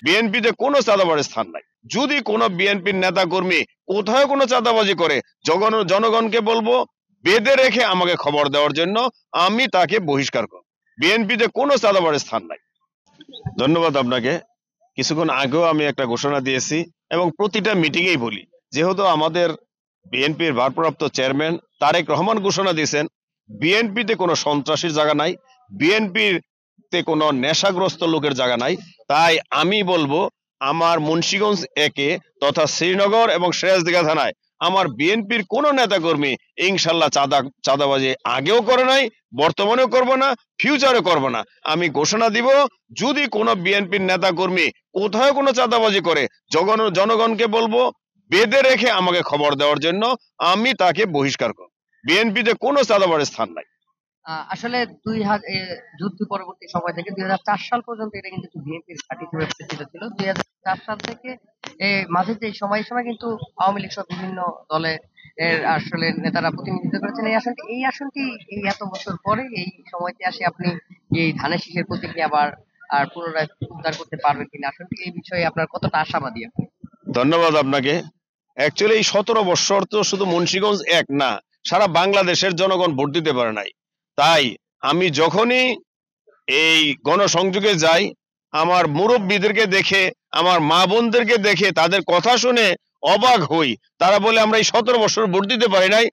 বিএনপিতে কোনো চাঁদাবাজের স্থান নাই। যদি কোনো বিএনপির নেতা কর্মী কোথাও কোনো চাঁদাবাজি করে, জনগণকে বলবো বেঁধে রেখে আমাকে খবর দেওয়ার জন্য, আমি তাকে বহিষ্কার করব। বিএনপিতে কোনো চাঁদাবাজের স্থান নাই। ধন্যবাদ আপনাকে। কিছুক্ষণ আগেও আমি একটা ঘোষণা দিয়েছি এবং প্রতিটা মিটিংয়েই বলি, যেহেতু আমাদের বিএনপির ভারপ্রাপ্ত চেয়ারম্যান তারেক রহমান ঘোষণা দিয়েছেন বিএনপিতে কোনো সন্ত্রাসীর জায়গা নাই, বিএনপিতে কোনো নেশাগ্রস্ত লোকের জায়গা নাই। তাই আমি বলবো আমার মুন্সিগঞ্জ একে তথা শ্রীনগর এবং সিরাজদিঘা থানায় আমার বিএনপির কোন নেতাকর্মী ইনশাল্লাহ চাঁদাবাজি আগেও করে নাই, বর্তমানেও করব না, ফিউচারে করব না। আমি ঘোষণা দিব, যদি কোনো বিএনপির নেতাকর্মী কোথাও কোনো চাঁদাবাজি করে, জনগণকে বলবো বেঁধে রেখে আমাকে খবর দেওয়ার জন্য, আমি তাকে বহিষ্কার করব। বিএনপিতে কোনো চাঁদাবাজের স্থান নাই। আসলে যুদ্ধ পরবর্তী সময় থেকে 2004 সাল পর্যন্ত এটা কিন্তু বিএনপির ঘাঁটি হিসেবে পরিচিত ছিল। 2004 সাল থেকে মাঝে যে সময় কিন্তু আওয়ামী লীগ সহ বিভিন্ন দলে আসলে নেতারা প্রতিনিধিত্ব করেছেন এই আসনটি এই এত বছর পরে এই সময়তে আসে আপনি এই ধানের শীষের প্রতীক নিয়ে আবার পুনরায় উদ্ধার করতে পারবেন কিনা, আসনটি এই বিষয়ে আপনার কতটা আশাবাদী আপনি? ধন্যবাদ আপনাকে। অ্যাকচুয়ালি এই 17 বছর তো শুধু মুন্সিগঞ্জ এক না, সারা বাংলাদেশের জনগণ ভোট দিতে পারে নাই। তাই আমি যখনই এই গণসংযোগে যাই, আমার মুরব্বীদেরকে দেখে, আমার মা বোনদেরকে দেখে, তাদের কথা শুনে অবাক হই। তারা বলে আমরা এই 17 বছর ভোট দিতে পারি নাই,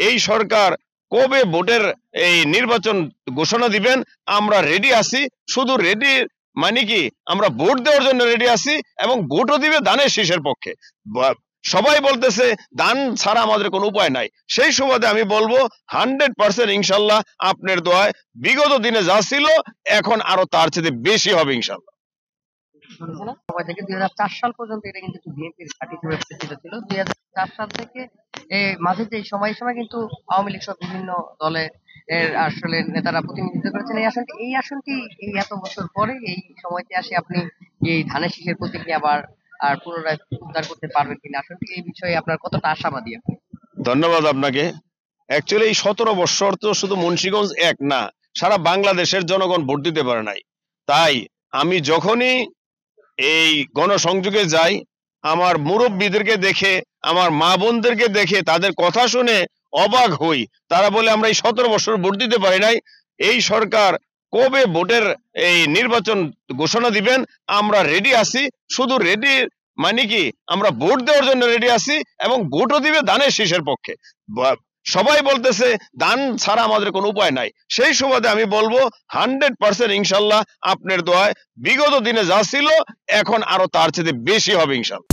এই সরকার কবে ভোটের এই নির্বাচন ঘোষণা দিবেন, আমরা রেডি আছি। শুধু রেডি মানে কি, আমরা ভোট দেওয়ার জন্য রেডি আছি এবং ভোটও দিবে ধানের শীষের পক্ষে। সবাই বলতেছে ধান ছাড়া আমাদের কোনো উপায় নাই। সেই সুবাদে আমি বলবো 100% ইনশাল্লাহ আপনার দোয়ায় বিগত দিনে যা ছিল এখন আরো তার চেয়ে বেশি হবে ইনশাল্লাহ। সময় থেকে 2004 সাল পর্যন্ত এটা কিন্তু বিএনপির ঘাঁটি হিসেবে পরিচিত ছিল। 2004 সাল থেকে মাঝে যে সময় কিন্তু আওয়ামী লীগ সহ বিভিন্ন দলে আসলে নেতারা প্রতিনিধিত্ব করেছেন এই আসনটি এই এত বছর পরে এই সময়তে আসে আপনি এই ধানের শীষের প্রতীক নিয়ে আবার পুনরায় উদ্ধার করতে পারবেন কিনা, আসনটি এই বিষয়ে আপনার কতটা আশাবাদী আপনি? ধন্যবাদ আপনাকে। অ্যাকচুয়ালি এই 17 বছর তো শুধু মুন্সিগঞ্জ এক না, সারা বাংলাদেশের জনগণ ভোট দিতে পারে নাই। তাই আমি যখনই এই গণসংযোগে যাই, আমার মুরব্বীদেরকে দেখে, আমার মা বোনদেরকে দেখে, তাদের কথা শুনে অবাক হই। তারা বলে আমরা এই 17 বছর ভোট দিতে পারি নাই, এই সরকার কবে ভোটের এই নির্বাচন ঘোষণা দিবেন, আমরা রেডি আছি। শুধু রেডি মানে কি, আমরা ভোট দেওয়ার জন্য রেডি আছি এবং ভোটও দিবে ধানের শীষের পক্ষে। সবাই বলতেছে ধান ছাড়া আমাদের কোনো উপায় নাই। সেই সুবাদে আমি বলবো 100% ইনশাল্লাহ আপনার দোয়ায় বিগত দিনে যা ছিল এখন আরো তার চেয়ে বেশি হবে ইনশাল্লাহ।